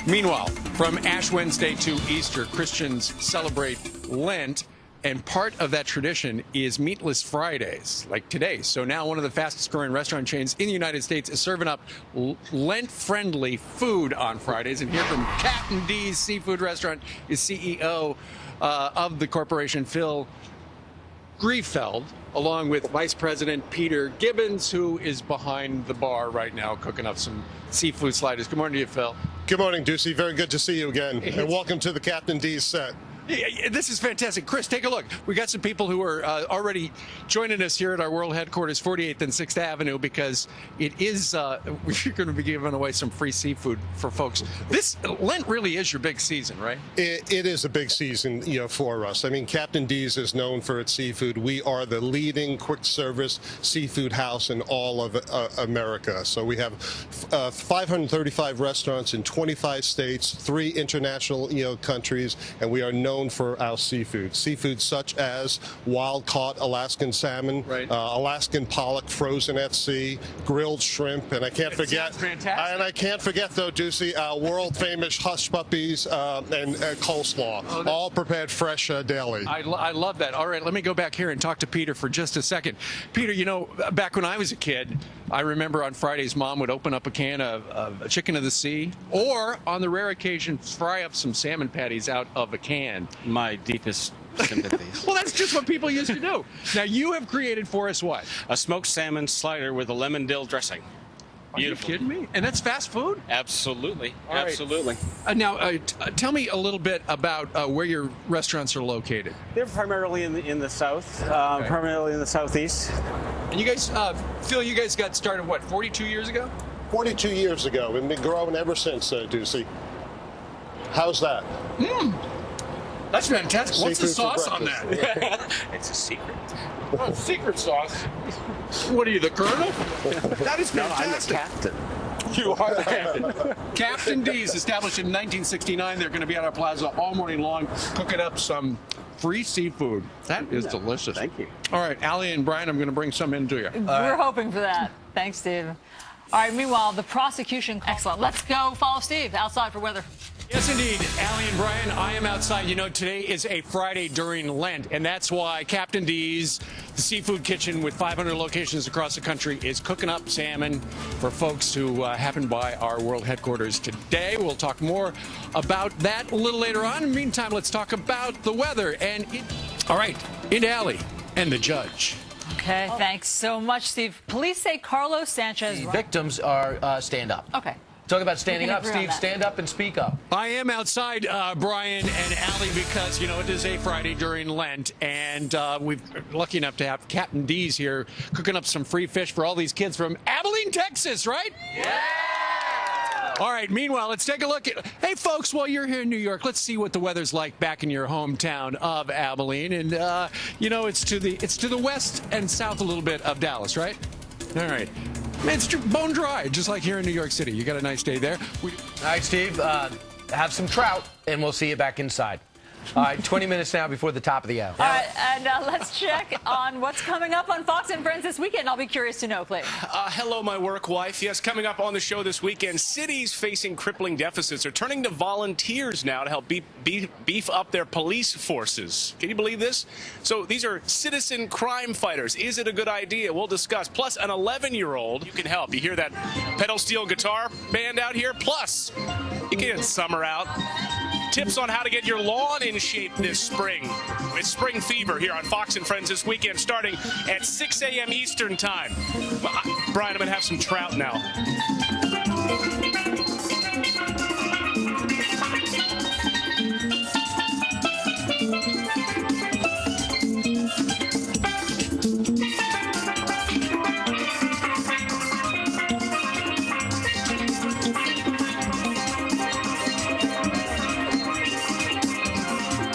Meanwhile, from Ash Wednesday to Easter, Christians celebrate Lent, and part of that tradition is Meatless Fridays, like today. So now one of the fastest-growing restaurant chains in the United States is serving up Lent-friendly food on Fridays. And here from Captain D's Seafood Restaurant is CEO of the corporation, Phil Griefeld, along with Vice President Peter Gibbons, who is behind the bar right now cooking up some seafood sliders. Good morning to you, Phil. Good morning, Ducey. Very good to see you again. And welcome to the Captain D's set. This is fantastic. Chris, take a look. We got some people who are already joining us here at our world headquarters, 48th and 6th Avenue, because it is, we're going to be giving away some free seafood for folks. This Lent really is your big season, right? It is a big season, for us. I mean, Captain D's is known for its seafood. We are the leading quick service seafood house in all of America. So we have 535 restaurants in 25 states, 3 international, countries, and we are known for our seafood. Seafood such as wild-caught Alaskan salmon, right. Alaskan pollock frozen at sea, grilled shrimp, and I can't forget. Fantastic. And I can't forget, though, Ducey, world-famous hush puppies and coleslaw, all prepared fresh daily. I love that. All right, let me go back here and talk to Peter for just a second. Peter, back when I was a kid, I remember on Fridays, Mom would open up a can of chicken of the sea, or on the rare occasion, fry up some salmon patties out of a can. My deepest sympathies. Well, that's just what people used to do. Now, you have created for us what? A smoked salmon slider with a lemon dill dressing. Beautiful. Are you kidding me? And that's fast food? Absolutely. All right. Absolutely. Now, tell me a little bit about where your restaurants are located. They're primarily in the south, primarily in the southeast. And you guys, Phil, you guys got started, what, 42 years ago? 42 years ago, and been growing ever since, Ducey. How's that? That's fantastic. What's the sauce on that? It's a secret. Oh, secret sauce. What are you, the colonel? That is fantastic. I'm the captain. You are the captain. Captain D's, established in 1969. They're going to be at our plaza all morning long, cooking up some free seafood. That is delicious. Thank you. All right, Allie and Brian, I'm going to bring some in to you. We're hoping for that. Thanks, Steve. All right, meanwhile, the prosecution... Excellent. Let's go follow Steve outside for weather. Yes, indeed. Allie and Brian, I am outside. Today is a Friday during Lent, and that's why Captain D's, the seafood kitchen with 500 locations across the country, is cooking up salmon for folks who happen by our world headquarters today. We'll talk more about that a little later on. In the meantime, let's talk about the weather. All right, into Allie and the judge. Okay, thanks so much, Steve. Police say Carlos Sanchez... The victims are stand up. Okay. Talk about standing up, agree on Steve. that. Stand up and speak up. I am outside, Brian and Allie, because, it is a Friday during Lent, and we're lucky enough to have Captain D's here cooking up some free fish for all these kids from Abilene, Texas, right? Yeah! All right, meanwhile, let's take a look at... Hey, folks, while you're here in New York, let's see what the weather's like back in your hometown of Abilene. And, it's to the west and south a little bit of Dallas, right? All right. It's bone dry, just like here in New York City. You got a nice day there. All right, Steve, have some trout, and we'll see you back inside. All right, 20 minutes now before the top of the hour. All right, and let's check on what's coming up on Fox and Friends this weekend. I'll be curious to know, Clay. Hello, my work wife. Yes, coming up on the show this weekend, cities facing crippling deficits are turning to volunteers now to help beef up their police forces. Can you believe this? So these are citizen crime fighters. Is it a good idea? We'll discuss. Plus, an 11-year-old, you can help. You hear that pedal steel guitar band out here? Plus, you can get summer out. Tips on how to get your lawn in shape this spring. It's Spring Fever here on Fox and Friends this weekend, starting at 6 a.m. Eastern Time. Well, Brian, I'm going to have some trout now.